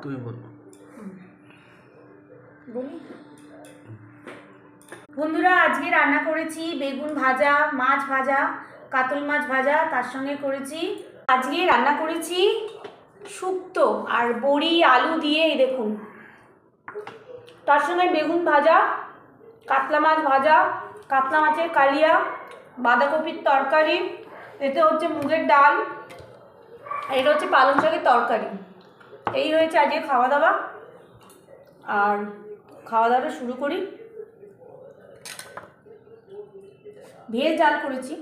তুমি বলো। বলি বন্ধুরা, আজকে রান্না করেছি বেগুন ভাজা, মাছ ভাজা, কাতল মাছ ভাজা, তার সঙ্গে করেছি আজকে রান্না করেছি শুক্তো আর বড়ি আলু দিয়ে, এই দেখুন, তার সঙ্গে বেগুন ভাজা, কাতলা মাছ ভাজা, কাতলা মাছের কালিয়া, বাঁধাকপির তরকারি, এতে হচ্ছে মুগের ডাল, এটা হচ্ছে পালং শাকের তরকারি। এই হয়েছে আজকে খাওয়া দাওয়া। আর খাওয়া দাওয়াটা শুরু করি। ভেজ ডাল করেছি,